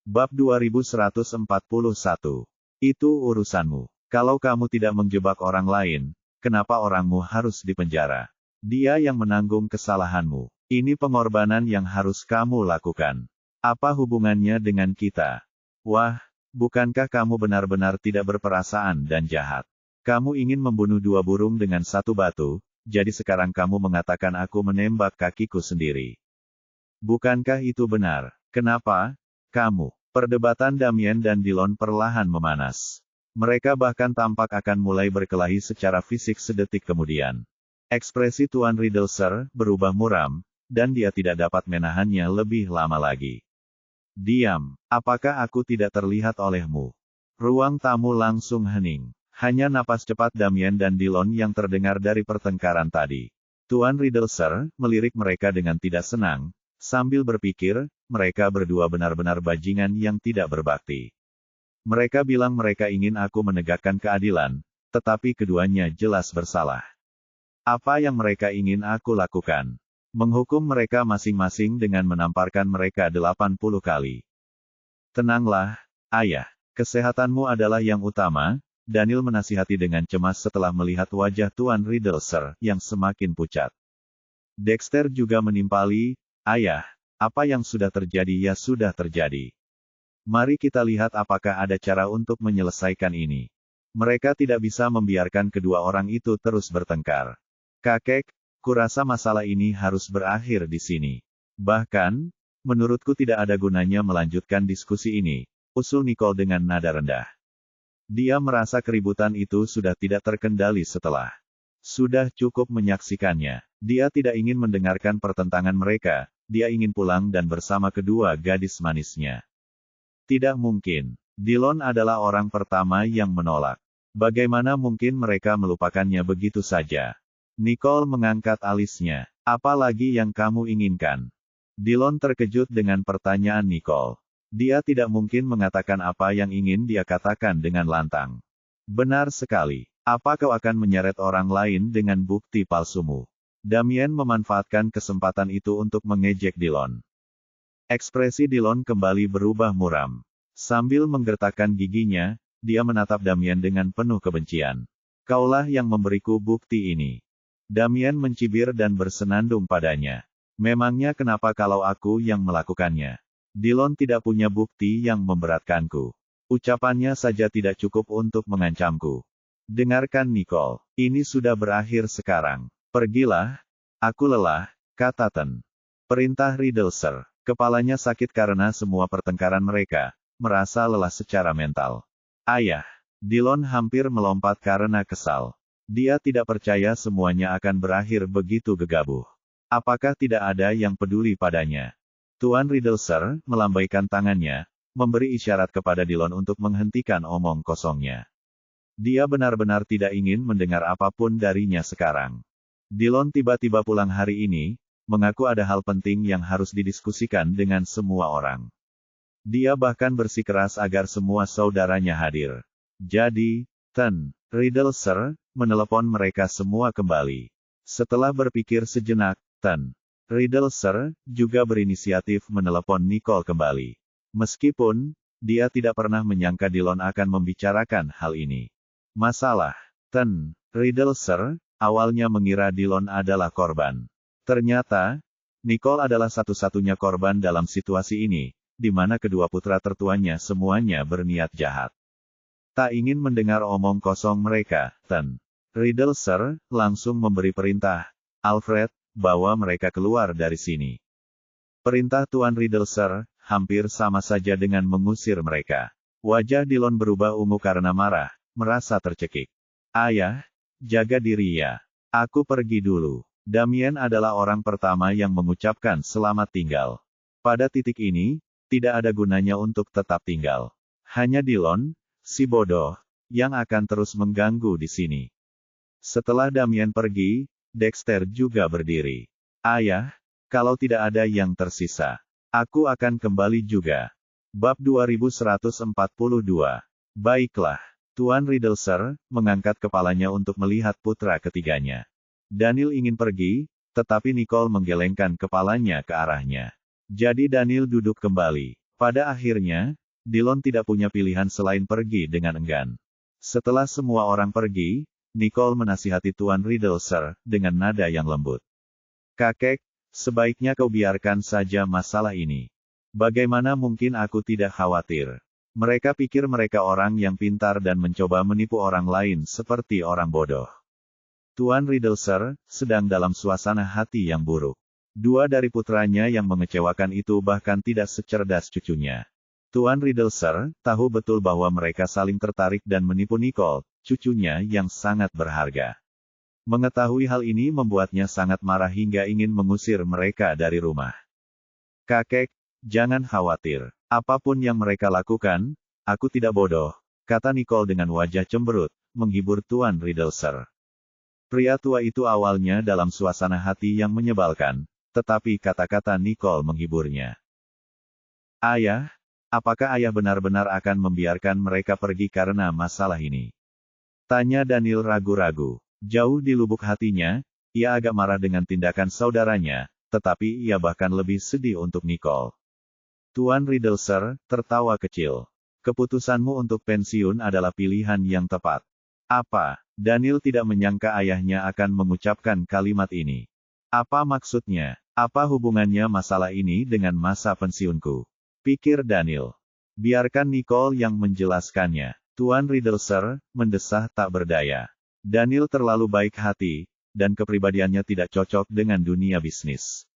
Bab 2141. Itu urusanmu. Kalau kamu tidak menjebak orang lain, kenapa orangmu harus dipenjara? Dia yang menanggung kesalahanmu. Ini pengorbanan yang harus kamu lakukan. Apa hubungannya dengan kita? Wah, bukankah kamu benar-benar tidak berperasaan dan jahat? Kamu ingin membunuh dua burung dengan satu batu, jadi sekarang kamu mengatakan aku menembak kakiku sendiri. Bukankah itu benar? Kenapa? Kamu. Perdebatan Damien dan Dillon perlahan memanas. Mereka bahkan tampak akan mulai berkelahi secara fisik sedetik kemudian. Ekspresi Tuan Riddlesir berubah muram, dan dia tidak dapat menahannya lebih lama lagi. Diam, apakah aku tidak terlihat olehmu? Ruang tamu langsung hening. Hanya napas cepat Damien dan Dillon yang terdengar dari pertengkaran tadi. Tuan Riddlesir melirik mereka dengan tidak senang, sambil berpikir, mereka berdua benar-benar bajingan yang tidak berbakti. Mereka bilang mereka ingin aku menegakkan keadilan, tetapi keduanya jelas bersalah. Apa yang mereka ingin aku lakukan? Menghukum mereka masing-masing dengan menamparkan mereka 80 kali. Tenanglah, ayah. Kesehatanmu adalah yang utama, Daniel menasihati dengan cemas setelah melihat wajah Tuan Riddlesir yang semakin pucat. Dexter juga menimpali, ayah. Apa yang sudah terjadi ya sudah terjadi. Mari kita lihat apakah ada cara untuk menyelesaikan ini. Mereka tidak bisa membiarkan kedua orang itu terus bertengkar. Kakek, kurasa masalah ini harus berakhir di sini. Bahkan, menurutku tidak ada gunanya melanjutkan diskusi ini, usul Nicole dengan nada rendah. Dia merasa keributan itu sudah tidak terkendali setelah. Sudah cukup menyaksikannya. Dia tidak ingin mendengarkan pertentangan mereka. Dia ingin pulang dan bersama kedua gadis manisnya. Tidak mungkin. Dillon adalah orang pertama yang menolak. Bagaimana mungkin mereka melupakannya begitu saja? Nicole mengangkat alisnya. Apa lagi yang kamu inginkan? Dillon terkejut dengan pertanyaan Nicole. Dia tidak mungkin mengatakan apa yang ingin dia katakan dengan lantang. Benar sekali. Apa kau akan menyeret orang lain dengan bukti palsumu? Damien memanfaatkan kesempatan itu untuk mengejek Dillon. Ekspresi Dillon kembali berubah muram. Sambil menggertakkan giginya, dia menatap Damien dengan penuh kebencian. Kaulah yang memberiku bukti ini. Damien mencibir dan bersenandung padanya. Memangnya kenapa kalau aku yang melakukannya? Dillon tidak punya bukti yang memberatkanku. Ucapannya saja tidak cukup untuk mengancamku. Dengarkan Nicole, ini sudah berakhir sekarang. Pergilah, aku lelah, kata Ten. Perintah Riddlesir. Kepalanya sakit karena semua pertengkaran mereka, merasa lelah secara mental. Ayah, Dillon hampir melompat karena kesal. Dia tidak percaya semuanya akan berakhir begitu gegabah. Apakah tidak ada yang peduli padanya? Tuan Riddlesir melambaikan tangannya, memberi isyarat kepada Dillon untuk menghentikan omong kosongnya. Dia benar-benar tidak ingin mendengar apapun darinya sekarang. Dillon tiba-tiba pulang hari ini, mengaku ada hal penting yang harus didiskusikan dengan semua orang. Dia bahkan bersikeras agar semua saudaranya hadir. Jadi, Ten Riddlesir menelepon mereka semua kembali. Setelah berpikir sejenak, Ten Riddlesir juga berinisiatif menelepon Nicole kembali. Meskipun, dia tidak pernah menyangka Dillon akan membicarakan hal ini. Masalah, Ten Riddlesir awalnya mengira Dillon adalah korban. Ternyata, Nicole adalah satu-satunya korban dalam situasi ini, di mana kedua putra tertuanya semuanya berniat jahat. Tak ingin mendengar omong kosong mereka, Ten Riddlesir langsung memberi perintah, Alfred, bawa mereka keluar dari sini. Perintah Tuan Riddlesir hampir sama saja dengan mengusir mereka. Wajah Dillon berubah ungu karena marah, merasa tercekik. Ayah, jaga diri ya. Aku pergi dulu. Damien adalah orang pertama yang mengucapkan selamat tinggal. Pada titik ini, tidak ada gunanya untuk tetap tinggal. Hanya Dillon, si bodoh, yang akan terus mengganggu di sini. Setelah Damien pergi, Dexter juga berdiri. Ayah, kalau tidak ada yang tersisa, aku akan kembali juga. Bab 2142. Baiklah. Tuan Riddlesir mengangkat kepalanya untuk melihat putra ketiganya. Daniel ingin pergi, tetapi Nicole menggelengkan kepalanya ke arahnya. Jadi Daniel duduk kembali. Pada akhirnya, Dillon tidak punya pilihan selain pergi dengan enggan. Setelah semua orang pergi, Nicole menasihati Tuan Riddle Sir, dengan nada yang lembut. Kakek, sebaiknya kau biarkan saja masalah ini. Bagaimana mungkin aku tidak khawatir? Mereka pikir mereka orang yang pintar dan mencoba menipu orang lain seperti orang bodoh. Tuan Riddle Sir, sedang dalam suasana hati yang buruk. Dua dari putranya yang mengecewakan itu bahkan tidak secerdas cucunya. Tuan Riddle Sir, tahu betul bahwa mereka saling tertarik dan menipu Nicole, cucunya yang sangat berharga. Mengetahui hal ini membuatnya sangat marah hingga ingin mengusir mereka dari rumah. Kakek, jangan khawatir. Apapun yang mereka lakukan, aku tidak bodoh, kata Nicole dengan wajah cemberut, menghibur Tuan Riddle Sir. Pria tua itu awalnya dalam suasana hati yang menyebalkan, tetapi kata-kata Nicole menghiburnya. Ayah, apakah ayah benar-benar akan membiarkan mereka pergi karena masalah ini? Tanya Daniel ragu-ragu. Jauh di lubuk hatinya, ia agak marah dengan tindakan saudaranya, tetapi ia bahkan lebih sedih untuk Nicole. Tuan Riddle Sir, tertawa kecil. Keputusanmu untuk pensiun adalah pilihan yang tepat. Apa? Daniel tidak menyangka ayahnya akan mengucapkan kalimat ini. Apa maksudnya? Apa hubungannya masalah ini dengan masa pensiunku? Pikir Daniel. Biarkan Nicole yang menjelaskannya. Tuan Riddle Sir, mendesah tak berdaya. Daniel terlalu baik hati, dan kepribadiannya tidak cocok dengan dunia bisnis.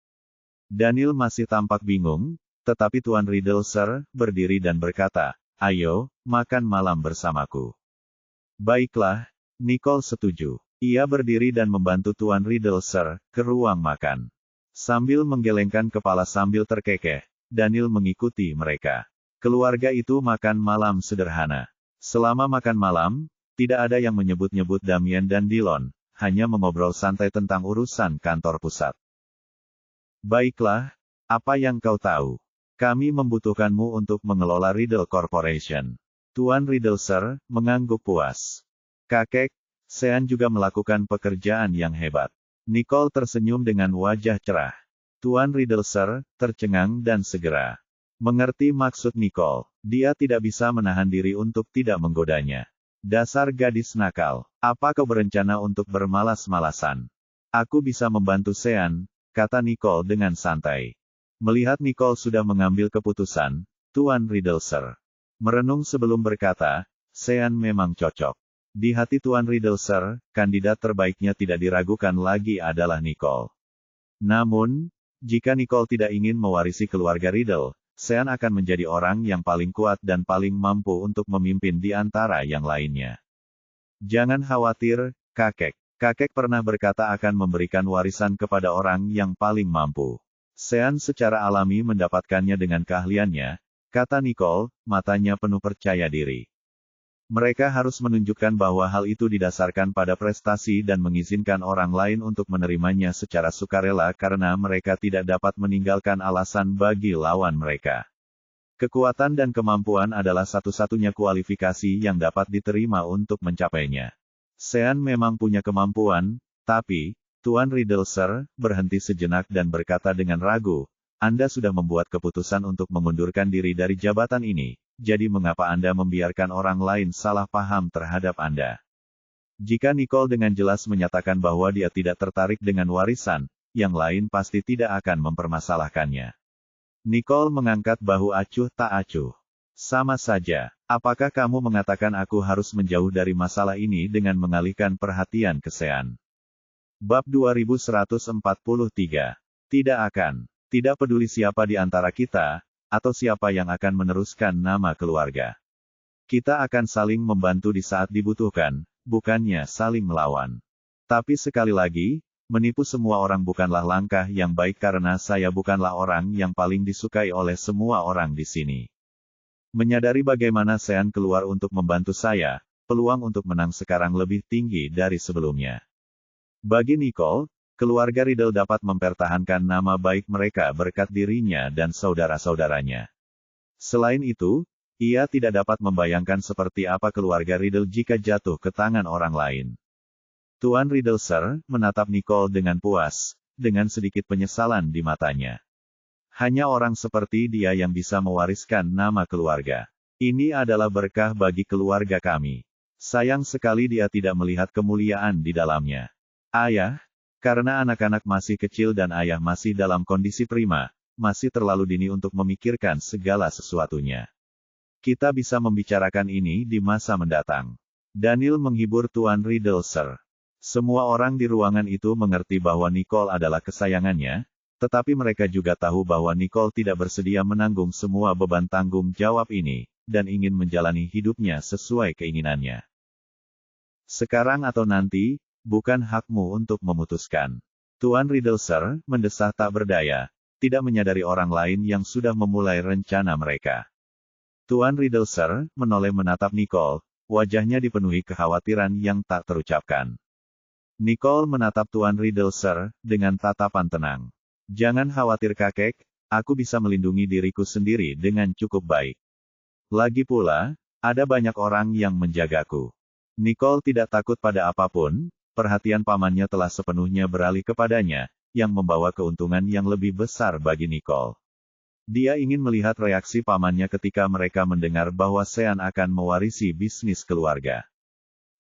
Daniel masih tampak bingung, tetapi Tuan Riddle Sir berdiri dan berkata, ayo, makan malam bersamaku. Baiklah, Nicole setuju. Ia berdiri dan membantu Tuan Riddle Sir ke ruang makan. Sambil menggelengkan kepala sambil terkekeh, Daniel mengikuti mereka. Keluarga itu makan malam sederhana. Selama makan malam, tidak ada yang menyebut-nyebut Damien dan Dillon, hanya mengobrol santai tentang urusan kantor pusat. Baiklah, apa yang kau tahu? Kami membutuhkanmu untuk mengelola Riddle Corporation. Tuan Riddle Sir mengangguk puas. Kakek, Sean juga melakukan pekerjaan yang hebat. Nicole tersenyum dengan wajah cerah. Tuan Riddle Sir tercengang dan segera mengerti maksud Nicole. Dia tidak bisa menahan diri untuk tidak menggodanya. Dasar gadis nakal, apa kau berencana untuk bermalas-malasan? Aku bisa membantu Sean, kata Nicole dengan santai. Melihat Nicole sudah mengambil keputusan, Tuan Riddle Sir merenung sebelum berkata, Sean memang cocok. Di hati Tuan Riddle Sir, kandidat terbaiknya tidak diragukan lagi adalah Nicole. Namun, jika Nicole tidak ingin mewarisi keluarga Riddle, Sean akan menjadi orang yang paling kuat dan paling mampu untuk memimpin di antara yang lainnya. Jangan khawatir, kakek. Kakek pernah berkata akan memberikan warisan kepada orang yang paling mampu. Sean secara alami mendapatkannya dengan keahliannya, kata Nicole, matanya penuh percaya diri. Mereka harus menunjukkan bahwa hal itu didasarkan pada prestasi dan mengizinkan orang lain untuk menerimanya secara sukarela karena mereka tidak dapat meninggalkan alasan bagi lawan mereka. Kekuatan dan kemampuan adalah satu-satunya kualifikasi yang dapat diterima untuk mencapainya. Sean memang punya kemampuan, tapi, Tuan Riddle Sir berhenti sejenak dan berkata dengan ragu, Anda sudah membuat keputusan untuk mengundurkan diri dari jabatan ini, jadi mengapa Anda membiarkan orang lain salah paham terhadap Anda? Jika Nicole dengan jelas menyatakan bahwa dia tidak tertarik dengan warisan, yang lain pasti tidak akan mempermasalahkannya. Nicole mengangkat bahu acuh tak acuh. Sama saja, apakah kamu mengatakan aku harus menjauh dari masalah ini dengan mengalihkan perhatian ke Sean? Bab 2143. Tidak akan. Tidak peduli siapa di antara kita, atau siapa yang akan meneruskan nama keluarga. Kita akan saling membantu di saat dibutuhkan, bukannya saling melawan. Tapi sekali lagi, menipu semua orang bukanlah langkah yang baik karena saya bukanlah orang yang paling disukai oleh semua orang di sini. Menyadari bagaimana Sean keluar untuk membantu saya, peluang untuk menang sekarang lebih tinggi dari sebelumnya. Bagi Nicole, keluarga Riddle dapat mempertahankan nama baik mereka berkat dirinya dan saudara-saudaranya. Selain itu, ia tidak dapat membayangkan seperti apa keluarga Riddle jika jatuh ke tangan orang lain. Tuan Riddle Sir menatap Nicole dengan puas, dengan sedikit penyesalan di matanya. Hanya orang seperti dia yang bisa mewariskan nama keluarga. Ini adalah berkah bagi keluarga kami. Sayang sekali dia tidak melihat kemuliaan di dalamnya. Ayah, karena anak-anak masih kecil dan ayah masih dalam kondisi prima, masih terlalu dini untuk memikirkan segala sesuatunya. Kita bisa membicarakan ini di masa mendatang. Daniel menghibur Tuan Riddle, Sir. Semua orang di ruangan itu mengerti bahwa Nicole adalah kesayangannya, tetapi mereka juga tahu bahwa Nicole tidak bersedia menanggung semua beban tanggung jawab ini, dan ingin menjalani hidupnya sesuai keinginannya. Sekarang atau nanti, bukan hakmu untuk memutuskan. Tuan Riddle, Sir, mendesah tak berdaya, tidak menyadari orang lain yang sudah memulai rencana mereka. Tuan Riddle, Sir, menoleh menatap Nicole, wajahnya dipenuhi kekhawatiran yang tak terucapkan. Nicole menatap Tuan Riddle, Sir, dengan tatapan tenang. Jangan khawatir kakek, aku bisa melindungi diriku sendiri dengan cukup baik. Lagi pula, ada banyak orang yang menjagaku. Nicole tidak takut pada apapun, perhatian pamannya telah sepenuhnya beralih kepadanya, yang membawa keuntungan yang lebih besar bagi Nicole. Dia ingin melihat reaksi pamannya ketika mereka mendengar bahwa Sean akan mewarisi bisnis keluarga.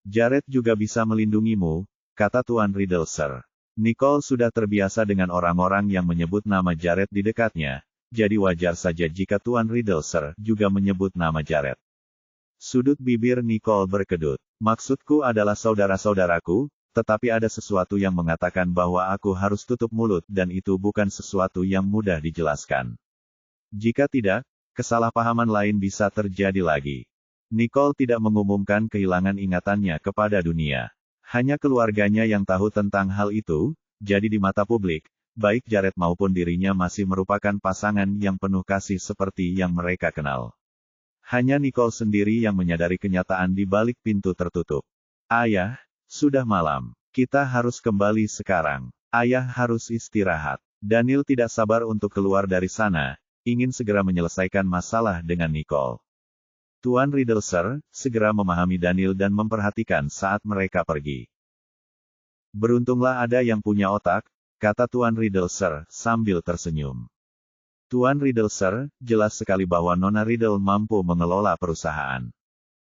Jared juga bisa melindungimu, kata Tuan Riddle, Sir. Nicole sudah terbiasa dengan orang-orang yang menyebut nama Jared di dekatnya, jadi wajar saja jika Tuan Riddle, Sir, juga menyebut nama Jared. Sudut bibir Nicole berkedut. Maksudku adalah saudara-saudaraku, tetapi ada sesuatu yang mengatakan bahwa aku harus tutup mulut dan itu bukan sesuatu yang mudah dijelaskan. Jika tidak, kesalahpahaman lain bisa terjadi lagi. Nicole tidak mengumumkan kehilangan ingatannya kepada dunia. Hanya keluarganya yang tahu tentang hal itu, jadi di mata publik, baik Jared maupun dirinya masih merupakan pasangan yang penuh kasih seperti yang mereka kenal. Hanya Nicole sendiri yang menyadari kenyataan di balik pintu tertutup. Ayah, sudah malam. Kita harus kembali sekarang. Ayah harus istirahat. Daniel tidak sabar untuk keluar dari sana, ingin segera menyelesaikan masalah dengan Nicole. Tuan Riddle, Sir, segera memahami Daniel dan memperhatikan saat mereka pergi. Beruntunglah ada yang punya otak, kata Tuan Riddle, Sir, sambil tersenyum. Tuan Riddle, Sir, jelas sekali bahwa Nona Riddle mampu mengelola perusahaan.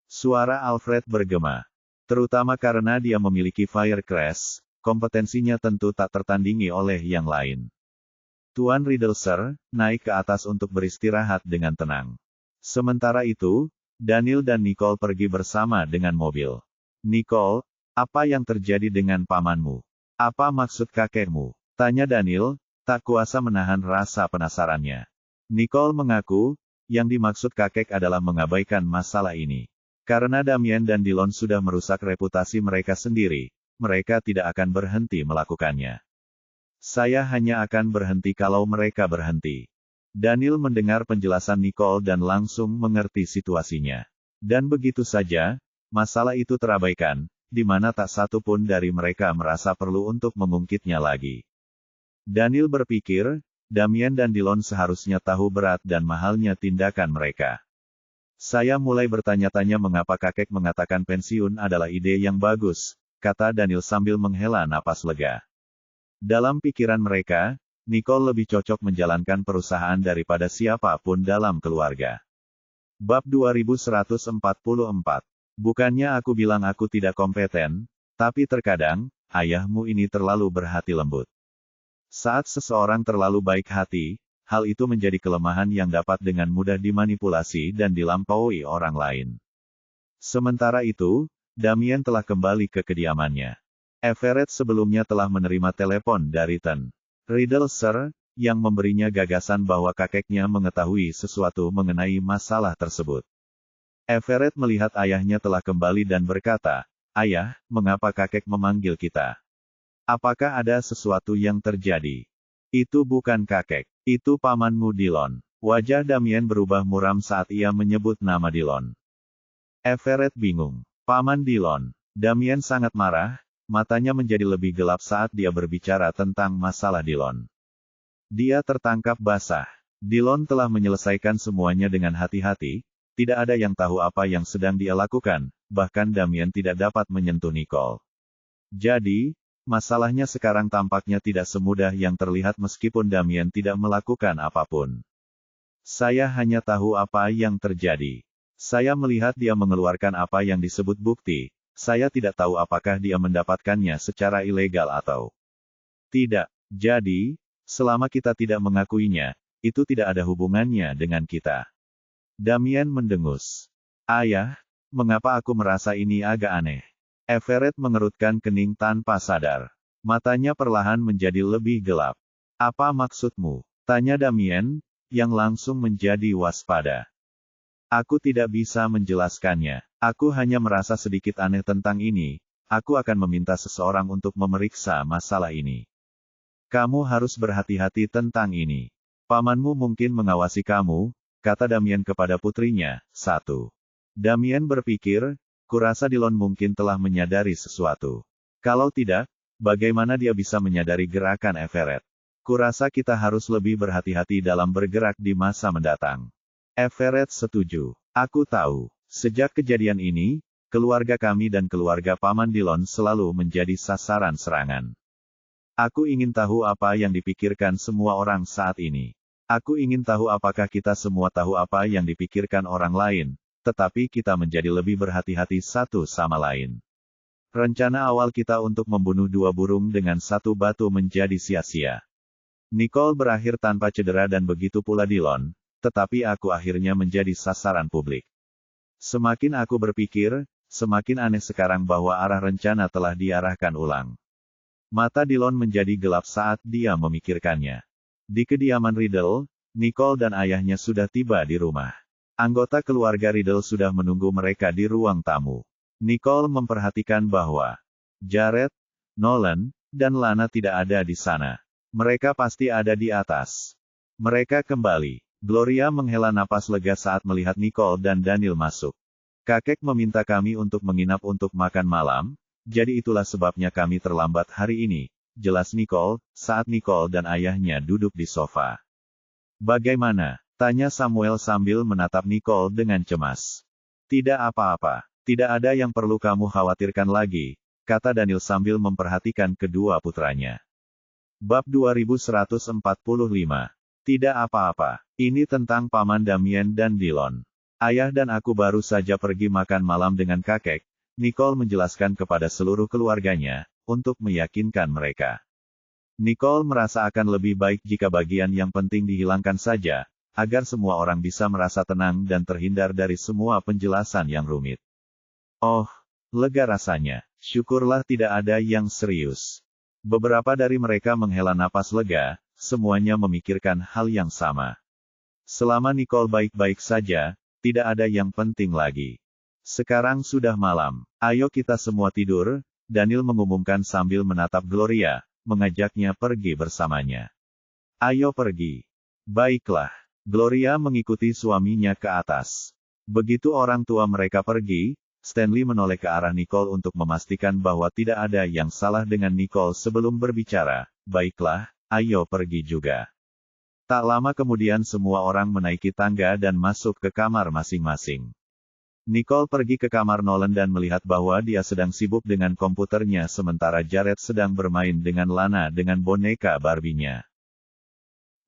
Suara Alfred bergema. Terutama karena dia memiliki Firecrest, kompetensinya tentu tak tertandingi oleh yang lain. Tuan Riddle, Sir, naik ke atas untuk beristirahat dengan tenang. Sementara itu, Daniel dan Nicole pergi bersama dengan mobil. Nicole, apa yang terjadi dengan pamanmu? Apa maksud kakekmu? Tanya Daniel, tak kuasa menahan rasa penasarannya. Nicole mengaku, yang dimaksud kakek adalah mengabaikan masalah ini. Karena Damien dan Dillon sudah merusak reputasi mereka sendiri, mereka tidak akan berhenti melakukannya. Saya hanya akan berhenti kalau mereka berhenti. Daniel mendengar penjelasan Nicole dan langsung mengerti situasinya. Dan begitu saja, masalah itu terabaikan, di mana tak satu pun dari mereka merasa perlu untuk mengungkitnya lagi. Daniel berpikir, Damien dan Dillon seharusnya tahu berat dan mahalnya tindakan mereka. Saya mulai bertanya-tanya mengapa kakek mengatakan pensiun adalah ide yang bagus, kata Daniel sambil menghela napas lega. Dalam pikiran mereka, Nicole lebih cocok menjalankan perusahaan daripada siapapun dalam keluarga. Bab 2144. Bukannya aku bilang aku tidak kompeten, tapi terkadang, ayahmu ini terlalu berhati lembut. Saat seseorang terlalu baik hati, hal itu menjadi kelemahan yang dapat dengan mudah dimanipulasi dan dilampaui orang lain. Sementara itu, Damien telah kembali ke kediamannya. Everett sebelumnya telah menerima telepon dari Ten Riddle, Sir, yang memberinya gagasan bahwa kakeknya mengetahui sesuatu mengenai masalah tersebut. Everett melihat ayahnya telah kembali dan berkata, "Ayah, mengapa kakek memanggil kita? Apakah ada sesuatu yang terjadi?" "Itu bukan kakek, itu pamanmu Dillon." Wajah Damien berubah muram saat ia menyebut nama Dillon. Everett bingung. Paman Dillon. Damien sangat marah. Matanya menjadi lebih gelap saat dia berbicara tentang masalah Dillon. Dia tertangkap basah. Dillon telah menyelesaikan semuanya dengan hati-hati, tidak ada yang tahu apa yang sedang dia lakukan, bahkan Damien tidak dapat menyentuh Nicole. Jadi, Masalahnya sekarang tampaknya tidak semudah yang terlihat meskipun Damien tidak melakukan apapun. Saya hanya tahu apa yang terjadi. Saya melihat dia mengeluarkan apa yang disebut bukti. Saya tidak tahu apakah dia mendapatkannya secara ilegal atau tidak. Jadi, selama kita tidak mengakuinya, itu tidak ada hubungannya dengan kita. Damien mendengus. Ayah, mengapa aku merasa ini agak aneh? Everett mengerutkan kening tanpa sadar. Matanya perlahan menjadi lebih gelap. Apa maksudmu? Tanya Damien, yang langsung menjadi waspada. Aku tidak bisa menjelaskannya. Aku hanya merasa sedikit aneh tentang ini. Aku akan meminta seseorang untuk memeriksa masalah ini. Kamu harus berhati-hati tentang ini. Pamanmu mungkin mengawasi kamu, kata Damien kepada putrinya. 1. Damien berpikir, kurasa Dillon mungkin telah menyadari sesuatu. Kalau tidak, bagaimana dia bisa menyadari gerakan Everett? Kurasa kita harus lebih berhati-hati dalam bergerak di masa mendatang. Everett setuju. Aku tahu. Sejak kejadian ini, keluarga kami dan keluarga Paman Dillon selalu menjadi sasaran serangan. Aku ingin tahu apa yang dipikirkan semua orang saat ini. Aku ingin tahu apakah kita semua tahu apa yang dipikirkan orang lain, tetapi kita menjadi lebih berhati-hati satu sama lain. Rencana awal kita untuk membunuh 2 burung dengan 1 batu menjadi sia-sia. Nicole berakhir tanpa cedera dan begitu pula Dillon, tetapi aku akhirnya menjadi sasaran publik. Semakin aku berpikir, semakin aneh sekarang bahwa arah rencana telah diarahkan ulang. Mata Dillon menjadi gelap saat dia memikirkannya. Di kediaman Riddle, Nicole dan ayahnya sudah tiba di rumah. Anggota keluarga Riddle sudah menunggu mereka di ruang tamu. Nicole memperhatikan bahwa Jared, Nolan, dan Lana tidak ada di sana. Mereka pasti ada di atas. Mereka kembali. Gloria menghela napas lega saat melihat Nicole dan Daniel masuk. Kakek meminta kami untuk menginap untuk makan malam, jadi itulah sebabnya kami terlambat hari ini, jelas Nicole, saat Nicole dan ayahnya duduk di sofa. Bagaimana? Tanya Samuel sambil menatap Nicole dengan cemas. Tidak apa-apa. Tidak ada yang perlu kamu khawatirkan lagi, kata Daniel sambil memperhatikan kedua putranya. Bab 2145. Tidak apa-apa. Ini tentang Paman Damien dan Dillon. Ayah dan aku baru saja pergi makan malam dengan kakek, Nicole menjelaskan kepada seluruh keluarganya, untuk meyakinkan mereka. Nicole merasa akan lebih baik jika bagian yang penting dihilangkan saja, agar semua orang bisa merasa tenang dan terhindar dari semua penjelasan yang rumit. Oh, lega rasanya. Syukurlah tidak ada yang serius. Beberapa dari mereka menghela napas lega, semuanya memikirkan hal yang sama. Selama Nicole baik-baik saja, tidak ada yang penting lagi. Sekarang sudah malam. Ayo kita semua tidur, Daniel mengumumkan sambil menatap Gloria, mengajaknya pergi bersamanya. Ayo pergi. Baiklah. Gloria mengikuti suaminya ke atas. Begitu orang tua mereka pergi, Stanley menoleh ke arah Nicole untuk memastikan bahwa tidak ada yang salah dengan Nicole sebelum berbicara. Baiklah, ayo pergi juga. Tak lama kemudian semua orang menaiki tangga dan masuk ke kamar masing-masing. Nicole pergi ke kamar Nolan dan melihat bahwa dia sedang sibuk dengan komputernya sementara Jared sedang bermain dengan Lana dengan boneka Barbie-nya.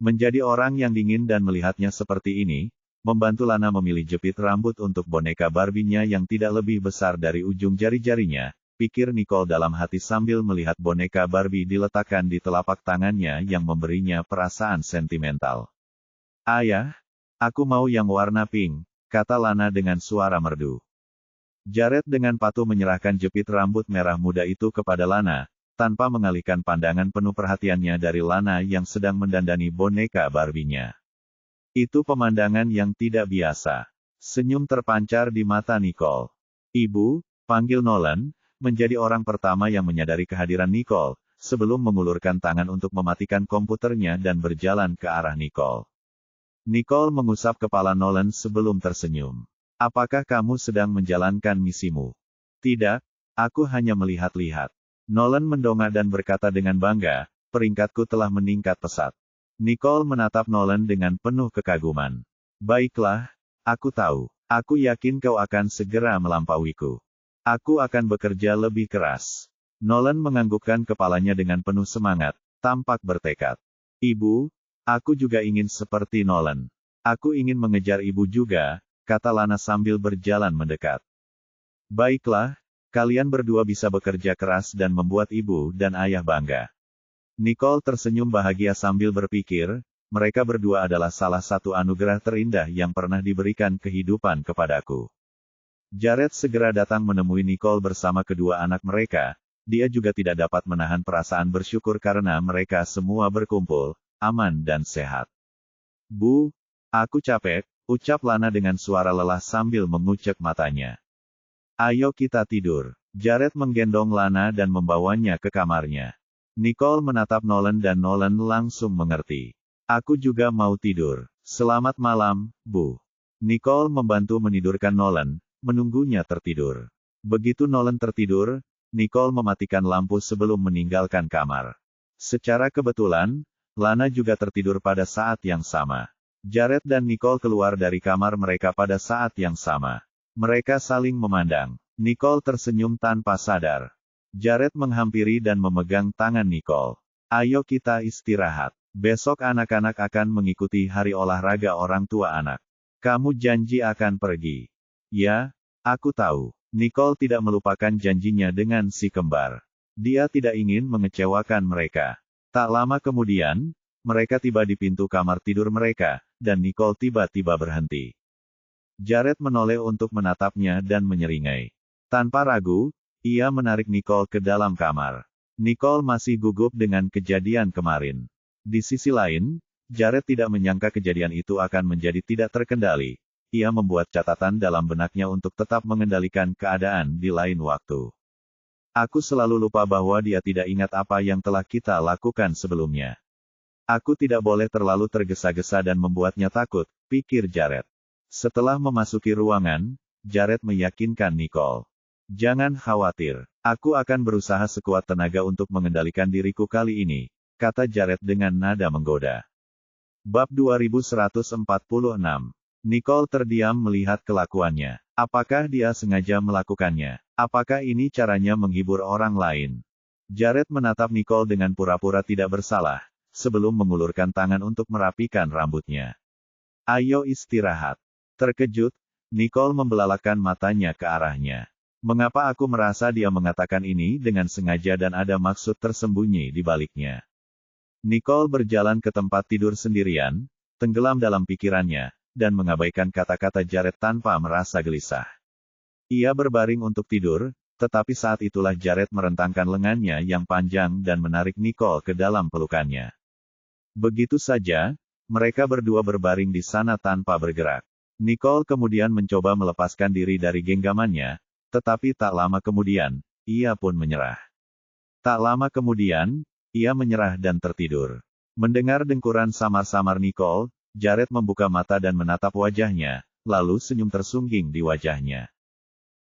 Menjadi orang yang dingin dan melihatnya seperti ini, membantu Lana memilih jepit rambut untuk boneka Barbie-nya yang tidak lebih besar dari ujung jari-jarinya, pikir Nicole dalam hati sambil melihat boneka Barbie diletakkan di telapak tangannya yang memberinya perasaan sentimental. Ayah, aku mau yang warna pink, kata Lana dengan suara merdu. Jared dengan patuh menyerahkan jepit rambut merah muda itu kepada Lana, tanpa mengalihkan pandangan penuh perhatiannya dari Lana yang sedang mendandani boneka Barbie-nya. Itu pemandangan yang tidak biasa. Senyum terpancar di mata Nicole. Ibu, panggil Nolan, menjadi orang pertama yang menyadari kehadiran Nicole, sebelum mengulurkan tangan untuk mematikan komputernya dan berjalan ke arah Nicole. Nicole mengusap kepala Nolan sebelum tersenyum. Apakah kamu sedang menjalankan misimu? Tidak, aku hanya melihat-lihat. Nolan mendongak dan berkata dengan bangga, peringkatku telah meningkat pesat. Nicole menatap Nolan dengan penuh kekaguman. Baiklah, aku tahu. Aku yakin kau akan segera melampauiku. Aku akan bekerja lebih keras. Nolan menganggukkan kepalanya dengan penuh semangat, tampak bertekad. Ibu, aku juga ingin seperti Nolan. Aku ingin mengejar ibu juga, kata Lana sambil berjalan mendekat. Baiklah, kalian berdua bisa bekerja keras dan membuat ibu dan ayah bangga. Nicole tersenyum bahagia sambil berpikir, mereka berdua adalah salah satu anugerah terindah yang pernah diberikan kehidupan kepadaku. Jared segera datang menemui Nicole bersama kedua anak mereka. Dia juga tidak dapat menahan perasaan bersyukur karena mereka semua berkumpul, aman dan sehat. Bu, aku capek, ucap Lana dengan suara lelah sambil mengucek matanya. Ayo kita tidur. Jared menggendong Lana dan membawanya ke kamarnya. Nicole menatap Nolan dan Nolan langsung mengerti. Aku juga mau tidur. Selamat malam, Bu. Nicole membantu menidurkan Nolan, menunggunya tertidur. Begitu Nolan tertidur, Nicole mematikan lampu sebelum meninggalkan kamar. Secara kebetulan, Lana juga tertidur pada saat yang sama. Jared dan Nicole keluar dari kamar mereka pada saat yang sama. Mereka saling memandang. Nicole tersenyum tanpa sadar. Jared menghampiri dan memegang tangan Nicole. Ayo kita istirahat. Besok anak-anak akan mengikuti hari olahraga orang tua anak. Kamu janji akan pergi. Ya, aku tahu. Nicole tidak melupakan janjinya dengan si kembar. Dia tidak ingin mengecewakan mereka. Tak lama kemudian, mereka tiba di pintu kamar tidur mereka, dan Nicole tiba-tiba berhenti. Jared menoleh untuk menatapnya dan menyeringai. Tanpa ragu, ia menarik Nicole ke dalam kamar. Nicole masih gugup dengan kejadian kemarin. Di sisi lain, Jared tidak menyangka kejadian itu akan menjadi tidak terkendali. Ia membuat catatan dalam benaknya untuk tetap mengendalikan keadaan di lain waktu. Aku selalu lupa bahwa dia tidak ingat apa yang telah kita lakukan sebelumnya. Aku tidak boleh terlalu tergesa-gesa dan membuatnya takut, pikir Jared. Setelah memasuki ruangan, Jared meyakinkan Nicole. Jangan khawatir, aku akan berusaha sekuat tenaga untuk mengendalikan diriku kali ini, kata Jared dengan nada menggoda. Bab 2146. Nicole terdiam melihat kelakuannya. Apakah dia sengaja melakukannya? Apakah ini caranya menghibur orang lain? Jared menatap Nicole dengan pura-pura tidak bersalah, sebelum mengulurkan tangan untuk merapikan rambutnya. Ayo istirahat. Terkejut, Nicole membelalakan matanya ke arahnya. Mengapa aku merasa dia mengatakan ini dengan sengaja dan ada maksud tersembunyi di baliknya? Nicole berjalan ke tempat tidur sendirian, tenggelam dalam pikirannya, dan mengabaikan kata-kata Jared tanpa merasa gelisah. Ia berbaring untuk tidur, tetapi saat itulah Jared merentangkan lengannya yang panjang dan menarik Nicole ke dalam pelukannya. Begitu saja, mereka berdua berbaring di sana tanpa bergerak. Nicole kemudian mencoba melepaskan diri dari genggamannya, tetapi tak lama kemudian, ia pun menyerah. Tak lama kemudian, ia menyerah dan tertidur. Mendengar dengkuran samar-samar Nicole, Jared membuka mata dan menatap wajahnya, lalu senyum tersungging di wajahnya.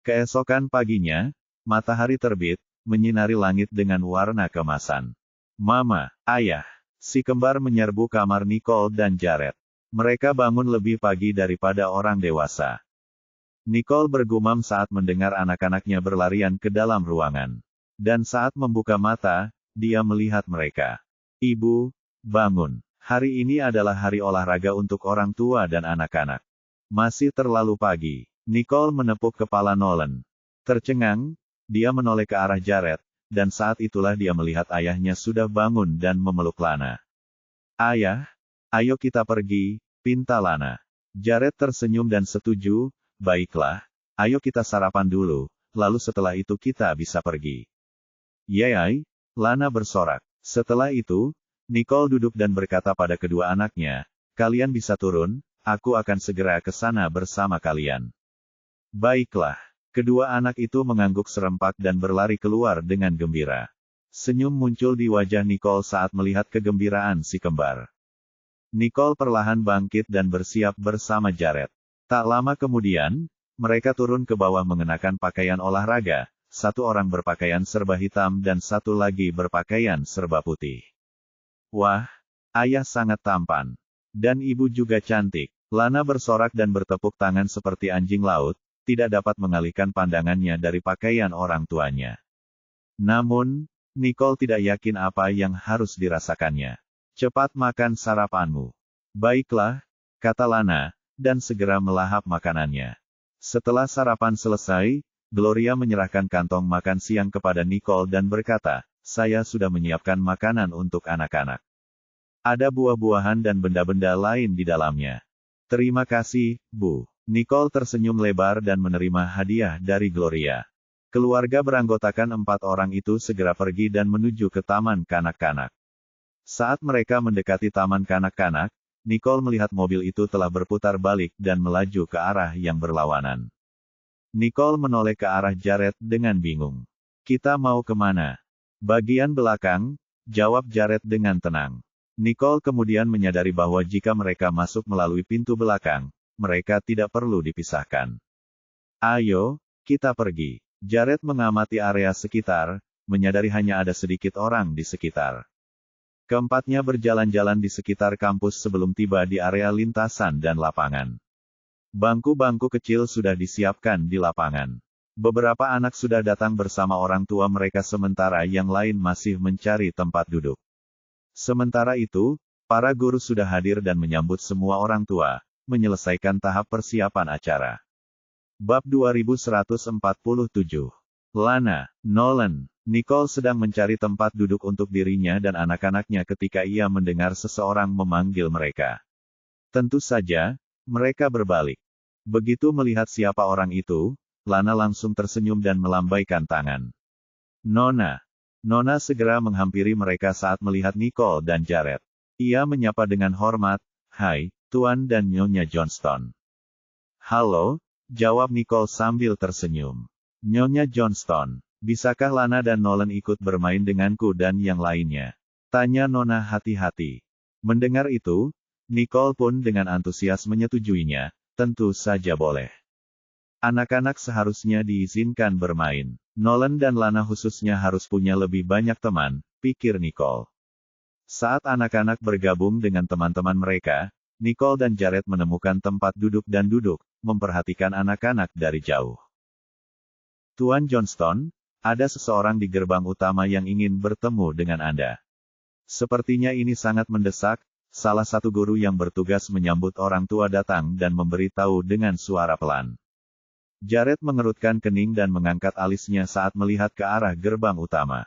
Keesokan paginya, matahari terbit, menyinari langit dengan warna kemasan. Mama, ayah, si kembar menyerbu kamar Nicole dan Jared. Mereka bangun lebih pagi daripada orang dewasa. Nicole bergumam saat mendengar anak-anaknya berlarian ke dalam ruangan. Dan saat membuka mata, dia melihat mereka. Ibu, bangun. Hari ini adalah hari olahraga untuk orang tua dan anak-anak. Masih terlalu pagi. Nicole menepuk kepala Nolan. Tercengang, dia menoleh ke arah Jared, dan saat itulah dia melihat ayahnya sudah bangun dan memeluk Lana. Ayah, ayo kita pergi, pinta Lana. Jared tersenyum dan setuju, baiklah, ayo kita sarapan dulu, lalu setelah itu kita bisa pergi. Yeay, Lana bersorak. Setelah itu, Nicole duduk dan berkata pada kedua anaknya, kalian bisa turun, aku akan segera ke sana bersama kalian. Baiklah. Kedua anak itu mengangguk serempak dan berlari keluar dengan gembira. Senyum muncul di wajah Nicole saat melihat kegembiraan si kembar. Nicole perlahan bangkit dan bersiap bersama Jared. Tak lama kemudian, mereka turun ke bawah mengenakan pakaian olahraga, satu orang berpakaian serba hitam dan satu lagi berpakaian serba putih. Wah, ayah sangat tampan. Dan ibu juga cantik. Lana bersorak dan bertepuk tangan seperti anjing laut, tidak dapat mengalihkan pandangannya dari pakaian orang tuanya. Namun, Nicole tidak yakin apa yang harus dirasakannya. Cepat makan sarapanmu. Baiklah, kata Lana, dan segera melahap makanannya. Setelah sarapan selesai, Gloria menyerahkan kantong makan siang kepada Nicole dan berkata, saya sudah menyiapkan makanan untuk anak-anak. Ada buah-buahan dan benda-benda lain di dalamnya. Terima kasih, Bu. Nicole tersenyum lebar dan menerima hadiah dari Gloria. Keluarga beranggotakan 4 orang itu segera pergi dan menuju ke taman kanak-kanak. Saat mereka mendekati taman kanak-kanak, Nicole melihat mobil itu telah berputar balik dan melaju ke arah yang berlawanan. Nicole menoleh ke arah Jared dengan bingung. Kita mau kemana? Bagian belakang, jawab Jared dengan tenang. Nicole kemudian menyadari bahwa jika mereka masuk melalui pintu belakang, mereka tidak perlu dipisahkan. Ayo, kita pergi. Jared mengamati area sekitar, menyadari hanya ada sedikit orang di sekitar. Keempatnya berjalan-jalan di sekitar kampus sebelum tiba di area lintasan dan lapangan. Bangku-bangku kecil sudah disiapkan di lapangan. Beberapa anak sudah datang bersama orang tua mereka sementara yang lain masih mencari tempat duduk. Sementara itu, para guru sudah hadir dan menyambut semua orang tua, menyelesaikan tahap persiapan acara. Bab 2147. Lana, Nolan, Nicole sedang mencari tempat duduk untuk dirinya dan anak-anaknya ketika ia mendengar seseorang memanggil mereka. Tentu saja, mereka berbalik. Begitu melihat siapa orang itu, Lana langsung tersenyum dan melambaikan tangan. Nona. Nona segera menghampiri mereka saat melihat Nicole dan Jared. Ia menyapa dengan hormat, "Hai, Tuan dan Nyonya Johnston." "Halo," jawab Nicole sambil tersenyum. "Nyonya Johnston. Bisakah Lana dan Nolan ikut bermain denganku dan yang lainnya?" tanya Nona hati-hati. Mendengar itu, Nicole pun dengan antusias menyetujuinya, tentu saja boleh. Anak-anak seharusnya diizinkan bermain. Nolan dan Lana khususnya harus punya lebih banyak teman, pikir Nicole. Saat anak-anak bergabung dengan teman-teman mereka, Nicole dan Jared menemukan tempat duduk dan duduk, memperhatikan anak-anak dari jauh. "Tuan Johnston, ada seseorang di gerbang utama yang ingin bertemu dengan Anda." "Sepertinya ini sangat mendesak," salah satu guru yang bertugas menyambut orang tua datang dan memberitahu dengan suara pelan. Jared mengerutkan kening dan mengangkat alisnya saat melihat ke arah gerbang utama.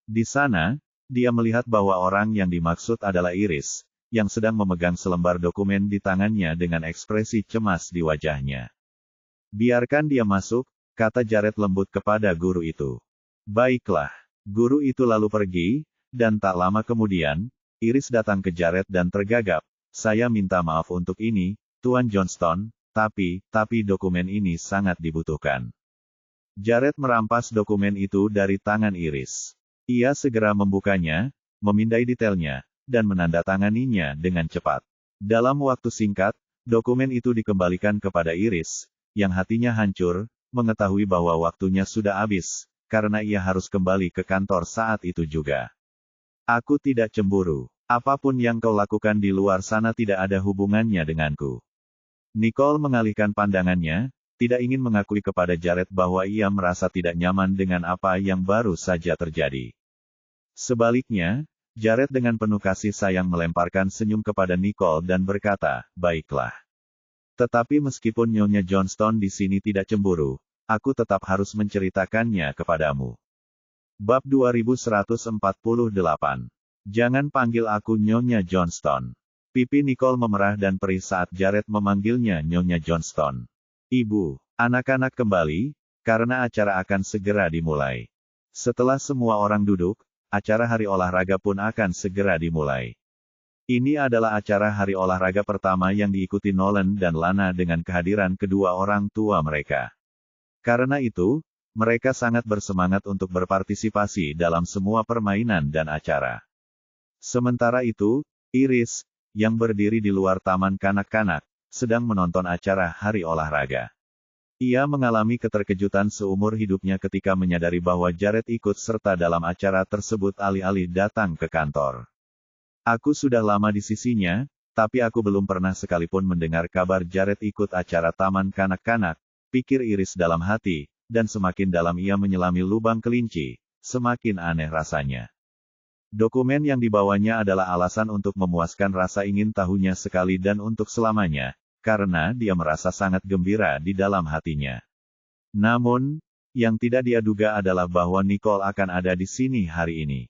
Di sana, dia melihat bahwa orang yang dimaksud adalah Iris, yang sedang memegang selembar dokumen di tangannya dengan ekspresi cemas di wajahnya. "Biarkan dia masuk," kata Jared lembut kepada guru itu. Baiklah. Guru itu lalu pergi, dan tak lama kemudian, Iris datang ke Jared dan tergagap. "Saya minta maaf untuk ini, Tuan Johnston, tapi dokumen ini sangat dibutuhkan." Jared merampas dokumen itu dari tangan Iris. Ia segera membukanya, memindai detailnya, dan menandatanganinya dengan cepat. Dalam waktu singkat, dokumen itu dikembalikan kepada Iris, yang hatinya hancur, mengetahui bahwa waktunya sudah habis, karena ia harus kembali ke kantor saat itu juga. "Aku tidak cemburu. Apapun yang kau lakukan di luar sana tidak ada hubungannya denganku." Nicole mengalihkan pandangannya, tidak ingin mengakui kepada Jared bahwa ia merasa tidak nyaman dengan apa yang baru saja terjadi. Sebaliknya, Jared dengan penuh kasih sayang melemparkan senyum kepada Nicole dan berkata, "Baiklah. Tetapi meskipun Nyonya Johnston di sini tidak cemburu, aku tetap harus menceritakannya kepadamu." Bab 2148. Jangan panggil aku Nyonya Johnston. Pipi Nicole memerah dan perih saat Jared memanggilnya Nyonya Johnston. "Ibu." Anak-anak kembali, karena acara akan segera dimulai. Setelah semua orang duduk, acara hari olahraga pun akan segera dimulai. Ini adalah acara hari olahraga pertama yang diikuti Nolan dan Lana dengan kehadiran kedua orang tua mereka. Karena itu, mereka sangat bersemangat untuk berpartisipasi dalam semua permainan dan acara. Sementara itu, Iris, yang berdiri di luar taman kanak-kanak, sedang menonton acara hari olahraga. Ia mengalami keterkejutan seumur hidupnya ketika menyadari bahwa Jared ikut serta dalam acara tersebut alih-alih datang ke kantor. "Aku sudah lama di sisinya, tapi aku belum pernah sekalipun mendengar kabar Jared ikut acara taman kanak-kanak," pikir Iris dalam hati, dan semakin dalam ia menyelami lubang kelinci, semakin aneh rasanya. Dokumen yang dibawanya adalah alasan untuk memuaskan rasa ingin tahunya sekali dan untuk selamanya, karena dia merasa sangat gembira di dalam hatinya. Namun, yang tidak dia duga adalah bahwa Nicole akan ada di sini hari ini.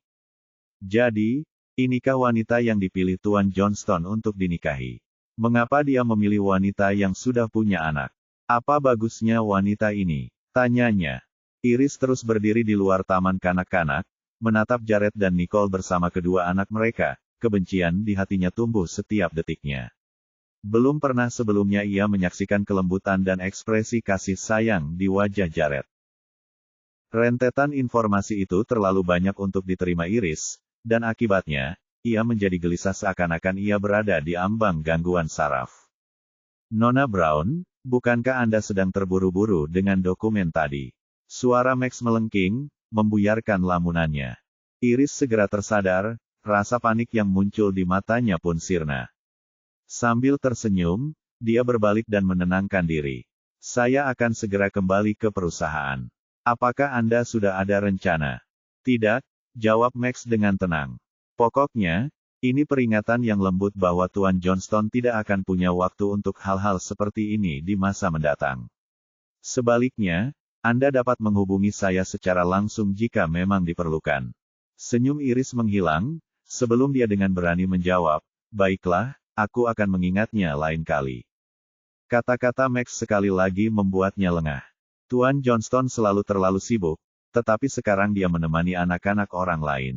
Jadi, inikah wanita yang dipilih Tuan Johnston untuk dinikahi? Mengapa dia memilih wanita yang sudah punya anak? Apa bagusnya wanita ini? Tanyanya. Iris terus berdiri di luar taman kanak-kanak, menatap Jared dan Nicole bersama kedua anak mereka. Kebencian di hatinya tumbuh setiap detiknya. Belum pernah sebelumnya ia menyaksikan kelembutan dan ekspresi kasih sayang di wajah Jared. Rentetan informasi itu terlalu banyak untuk diterima Iris, dan akibatnya, ia menjadi gelisah seakan-akan ia berada di ambang gangguan saraf. Nona Brown, bukankah Anda sedang terburu-buru dengan dokumen tadi? Suara Max melengking, membuyarkan lamunannya. Iris segera tersadar, rasa panik yang muncul di matanya pun sirna. Sambil tersenyum, dia berbalik dan menenangkan diri. Saya akan segera kembali ke perusahaan. Apakah Anda sudah ada rencana? Tidak, jawab Max dengan tenang. Pokoknya, ini peringatan yang lembut bahwa Tuan Johnston tidak akan punya waktu untuk hal-hal seperti ini di masa mendatang. Sebaliknya, Anda dapat menghubungi saya secara langsung jika memang diperlukan. Senyum Iris menghilang, sebelum dia dengan berani menjawab, baiklah, aku akan mengingatnya lain kali. Kata-kata Max sekali lagi membuatnya lengah. Tuan Johnston selalu terlalu sibuk, tetapi sekarang dia menemani anak-anak orang lain.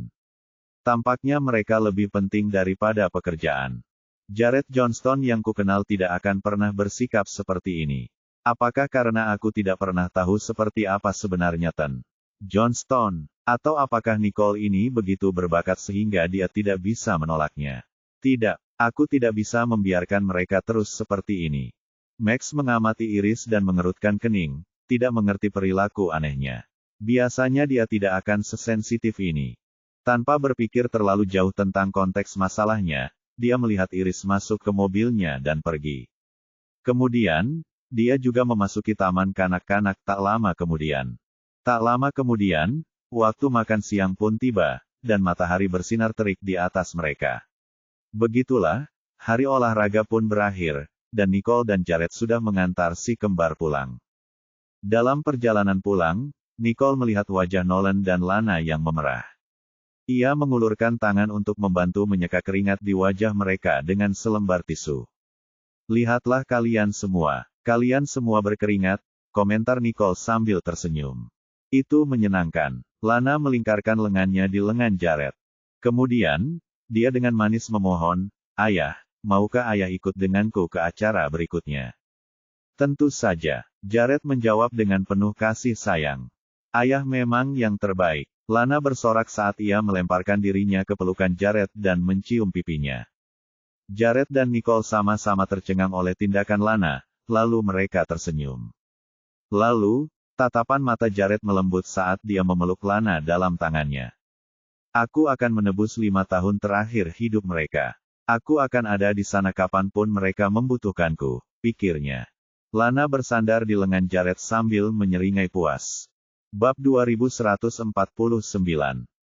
Tampaknya mereka lebih penting daripada pekerjaan. Jared Johnston yang kukenal tidak akan pernah bersikap seperti ini. Apakah karena aku tidak pernah tahu seperti apa sebenarnya Ten Johnston? Atau apakah Nicole ini begitu berbakat sehingga dia tidak bisa menolaknya? Tidak, aku tidak bisa membiarkan mereka terus seperti ini. Max mengamati Iris dan mengerutkan kening, tidak mengerti perilaku anehnya. Biasanya dia tidak akan sesensitif ini. Tanpa berpikir terlalu jauh tentang konteks masalahnya, dia melihat Iris masuk ke mobilnya dan pergi. Kemudian, dia juga memasuki taman kanak-kanak tak lama kemudian. Tak lama kemudian, waktu makan siang pun tiba, dan matahari bersinar terik di atas mereka. Begitulah, hari olahraga pun berakhir, dan Nicole dan Jared sudah mengantar si kembar pulang. Dalam perjalanan pulang, Nicole melihat wajah Nolan dan Lana yang memerah. Ia mengulurkan tangan untuk membantu menyeka keringat di wajah mereka dengan selembar tisu. Lihatlah kalian semua berkeringat, komentar Nicole sambil tersenyum. Itu menyenangkan. Lana melingkarkan lengannya di lengan Jared. Kemudian, dia dengan manis memohon, Ayah, maukah ayah ikut denganku ke acara berikutnya? Tentu saja, Jared menjawab dengan penuh kasih sayang. Ayah memang yang terbaik. Lana bersorak saat ia melemparkan dirinya ke pelukan Jared dan mencium pipinya. Jared dan Nicole sama-sama tercengang oleh tindakan Lana, lalu mereka tersenyum. Lalu, tatapan mata Jared melembut saat dia memeluk Lana dalam tangannya. Aku akan menebus 5 tahun terakhir hidup mereka. Aku akan ada di sana kapanpun mereka membutuhkanku, pikirnya. Lana bersandar di lengan Jared sambil menyeringai puas. Bab 2149.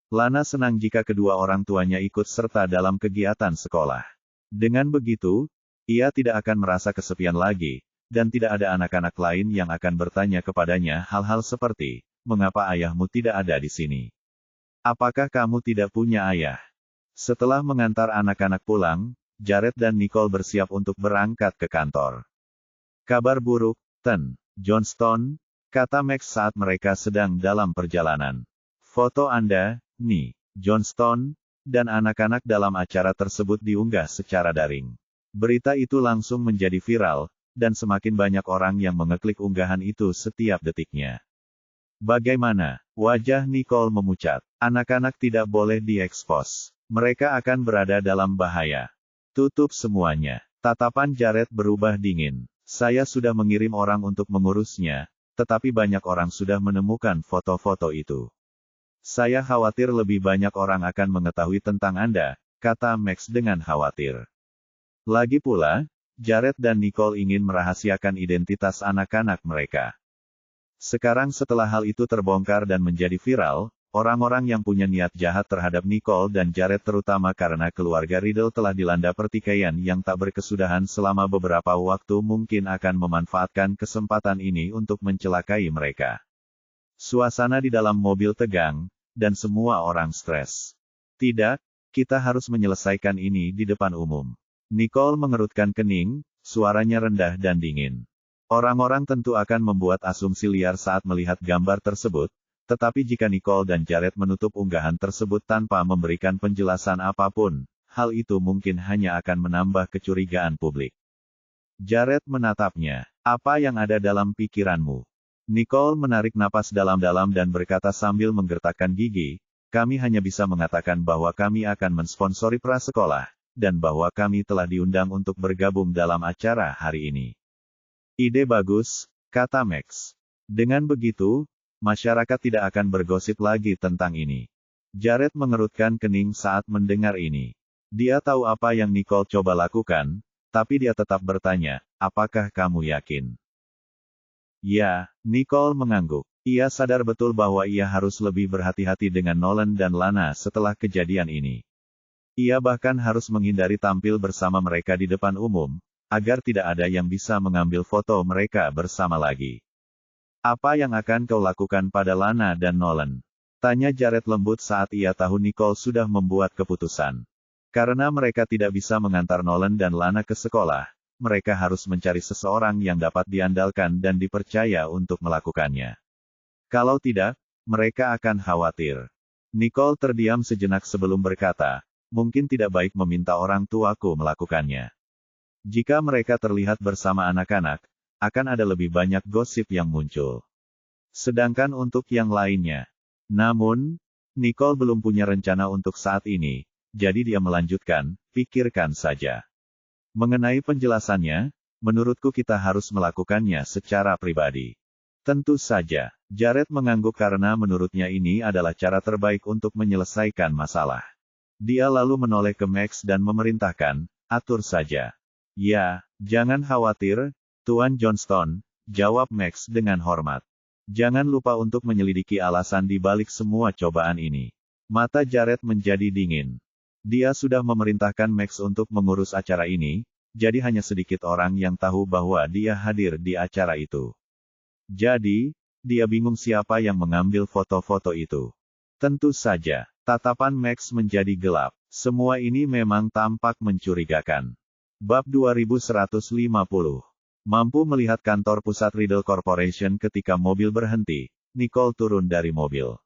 Lana senang jika kedua orang tuanya ikut serta dalam kegiatan sekolah. Dengan begitu, ia tidak akan merasa kesepian lagi, dan tidak ada anak-anak lain yang akan bertanya kepadanya hal-hal seperti, mengapa ayahmu tidak ada di sini? Apakah kamu tidak punya ayah? Setelah mengantar anak-anak pulang, Jared dan Nicole bersiap untuk berangkat ke kantor. Kabar buruk, Ten Johnston, kata Max saat mereka sedang dalam perjalanan. Foto Anda, Ni Johnston, dan anak-anak dalam acara tersebut diunggah secara daring. Berita itu langsung menjadi viral, dan semakin banyak orang yang mengeklik unggahan itu setiap detiknya. Bagaimana? Wajah Nicole memucat. Anak-anak tidak boleh diekspos. Mereka akan berada dalam bahaya. Tutup semuanya. Tatapan Jared berubah dingin. Saya sudah mengirim orang untuk mengurusnya, tetapi banyak orang sudah menemukan foto-foto itu. Saya khawatir lebih banyak orang akan mengetahui tentang Anda, kata Max dengan khawatir. Lagi pula, Jared dan Nicole ingin merahasiakan identitas anak-anak mereka. Sekarang setelah hal itu terbongkar dan menjadi viral, orang-orang yang punya niat jahat terhadap Nicole dan Jared terutama karena keluarga Riddle telah dilanda pertikaian yang tak berkesudahan selama beberapa waktu mungkin akan memanfaatkan kesempatan ini untuk mencelakai mereka. Suasana di dalam mobil tegang, dan semua orang stres. Tidak, kita harus menyelesaikan ini di depan umum. Nicole mengerutkan kening, suaranya rendah dan dingin. Orang-orang tentu akan membuat asumsi liar saat melihat gambar tersebut, tetapi jika Nicole dan Jared menutup unggahan tersebut tanpa memberikan penjelasan apapun, hal itu mungkin hanya akan menambah kecurigaan publik. Jared menatapnya. Apa yang ada dalam pikiranmu? Nicole menarik napas dalam-dalam dan berkata sambil menggertakkan gigi, kami hanya bisa mengatakan bahwa kami akan mensponsori prasekolah, dan bahwa kami telah diundang untuk bergabung dalam acara hari ini. Ide bagus, kata Max. Dengan begitu, masyarakat tidak akan bergosip lagi tentang ini. Jared mengerutkan kening saat mendengar ini. Dia tahu apa yang Nicole coba lakukan, tapi dia tetap bertanya, apakah kamu yakin? Ya, Nicole mengangguk. Ia sadar betul bahwa ia harus lebih berhati-hati dengan Nolan dan Lana setelah kejadian ini. Ia bahkan harus menghindari tampil bersama mereka di depan umum, agar tidak ada yang bisa mengambil foto mereka bersama lagi. Apa yang akan kau lakukan pada Lana dan Nolan? Tanya Jared lembut saat ia tahu Nicole sudah membuat keputusan. Karena mereka tidak bisa mengantar Nolan dan Lana ke sekolah, mereka harus mencari seseorang yang dapat diandalkan dan dipercaya untuk melakukannya. Kalau tidak, mereka akan khawatir. Nicole terdiam sejenak sebelum berkata, mungkin tidak baik meminta orang tuaku melakukannya. Jika mereka terlihat bersama anak-anak, akan ada lebih banyak gosip yang muncul. Sedangkan untuk yang lainnya. Namun, Nicole belum punya rencana untuk saat ini, jadi dia melanjutkan, pikirkan saja. Mengenai penjelasannya, menurutku kita harus melakukannya secara pribadi. Tentu saja, Jared mengangguk karena menurutnya ini adalah cara terbaik untuk menyelesaikan masalah. Dia lalu menoleh ke Max dan memerintahkan, atur saja. Ya, jangan khawatir, Tuan Johnston, jawab Max dengan hormat. Jangan lupa untuk menyelidiki alasan di balik semua cobaan ini. Mata Jared menjadi dingin. Dia sudah memerintahkan Max untuk mengurus acara ini, jadi hanya sedikit orang yang tahu bahwa dia hadir di acara itu. Jadi, dia bingung siapa yang mengambil foto-foto itu. Tentu saja, tatapan Max menjadi gelap. Semua ini memang tampak mencurigakan. Bab 2150. Mampu melihat kantor pusat Riddle Corporation ketika mobil berhenti, Nicole turun dari mobil.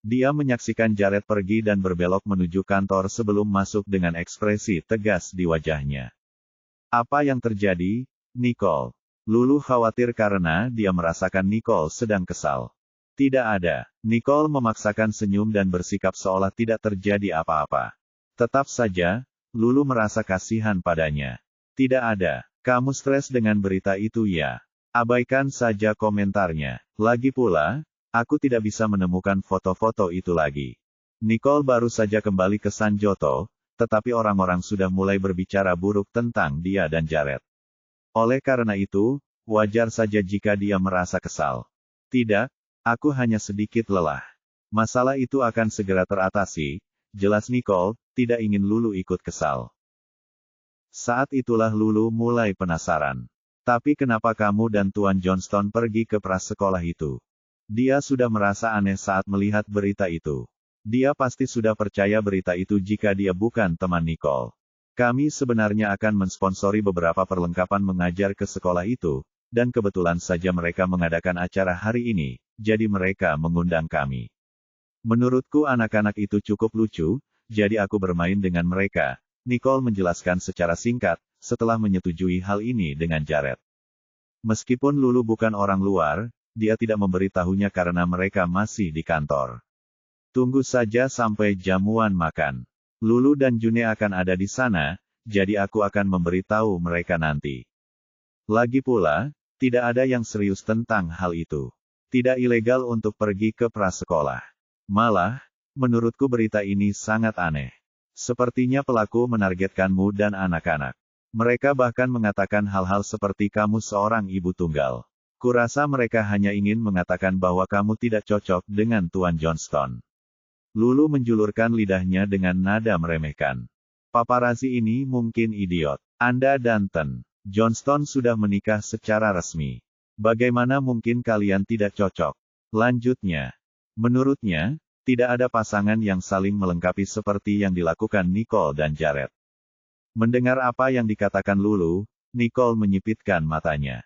Dia menyaksikan Jared pergi dan berbelok menuju kantor sebelum masuk dengan ekspresi tegas di wajahnya. Apa yang terjadi, Nicole? Lulu khawatir karena dia merasakan Nicole sedang kesal. Tidak ada. Nicole memaksakan senyum dan bersikap seolah tidak terjadi apa-apa. Tetap saja, Lulu merasa kasihan padanya. Tidak ada. Kamu stres dengan berita itu ya? Abaikan saja komentarnya. Lagi pula, aku tidak bisa menemukan foto-foto itu lagi. Nicole baru saja kembali ke San Joto, tetapi orang-orang sudah mulai berbicara buruk tentang dia dan Jared. Oleh karena itu, wajar saja jika dia merasa kesal. Tidak, aku hanya sedikit lelah. Masalah itu akan segera teratasi, jelas Nicole, tidak ingin Lulu ikut kesal. Saat itulah Lulu mulai penasaran. Tapi kenapa kamu dan Tuan Johnston pergi ke prasekolah itu? Dia sudah merasa aneh saat melihat berita itu. Dia pasti sudah percaya berita itu jika dia bukan teman Nicole. Kami sebenarnya akan mensponsori beberapa perlengkapan mengajar ke sekolah itu, dan kebetulan saja mereka mengadakan acara hari ini, jadi mereka mengundang kami. Menurutku anak-anak itu cukup lucu, jadi aku bermain dengan mereka, Nicole menjelaskan secara singkat, setelah menyetujui hal ini dengan Jared. Meskipun Lulu bukan orang luar, dia tidak memberitahunya karena mereka masih di kantor. Tunggu saja sampai jamuan makan. Lulu dan June akan ada di sana, jadi aku akan memberitahu mereka nanti. Lagi pula, tidak ada yang serius tentang hal itu. Tidak ilegal untuk pergi ke prasekolah. Malah, menurutku berita ini sangat aneh. Sepertinya pelaku menargetkanmu dan anak-anak. Mereka bahkan mengatakan hal-hal seperti kamu seorang ibu tunggal. Kurasa mereka hanya ingin mengatakan bahwa kamu tidak cocok dengan Tuan Johnston. Lulu menjulurkan lidahnya dengan nada meremehkan. Paparazzi ini mungkin idiot. Anda dan Ten Johnston sudah menikah secara resmi. Bagaimana mungkin kalian tidak cocok? Lanjutnya, menurutnya, tidak ada pasangan yang saling melengkapi seperti yang dilakukan Nicole dan Jared. Mendengar apa yang dikatakan Lulu, Nicole menyipitkan matanya.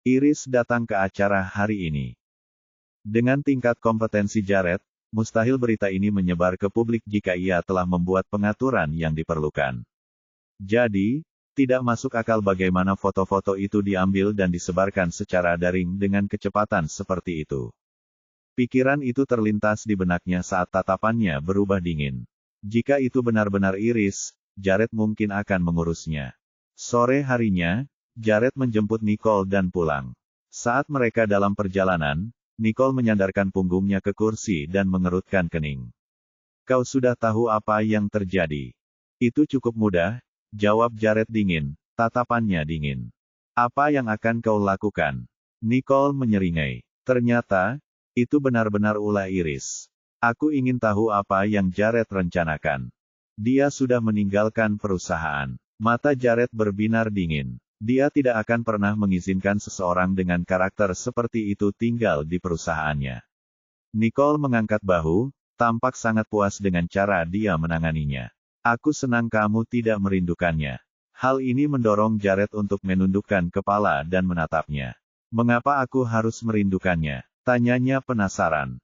Iris datang ke acara hari ini. Dengan tingkat kompetensi Jared, mustahil berita ini menyebar ke publik jika ia telah membuat pengaturan yang diperlukan. Jadi, tidak masuk akal bagaimana foto-foto itu diambil dan disebarkan secara daring dengan kecepatan seperti itu. Pikiran itu terlintas di benaknya saat tatapannya berubah dingin. Jika itu benar-benar Iris, Jared mungkin akan mengurusnya. Sore harinya, Jared menjemput Nicole dan pulang. Saat mereka dalam perjalanan, Nicole menyandarkan punggungnya ke kursi dan mengerutkan kening. Kau sudah tahu apa yang terjadi? Itu cukup mudah, jawab Jared dingin, tatapannya dingin. Apa yang akan kau lakukan? Nicole menyeringai. Ternyata, itu benar-benar ulah Iris. Aku ingin tahu apa yang Jared rencanakan. Dia sudah meninggalkan perusahaan. Mata Jared berbinar dingin. Dia tidak akan pernah mengizinkan seseorang dengan karakter seperti itu tinggal di perusahaannya. Nicole mengangkat bahu, tampak sangat puas dengan cara dia menanganinya. Aku senang kamu tidak merindukannya. Hal ini mendorong Jared untuk menundukkan kepala dan menatapnya. Mengapa aku harus merindukannya? Tanyanya penasaran.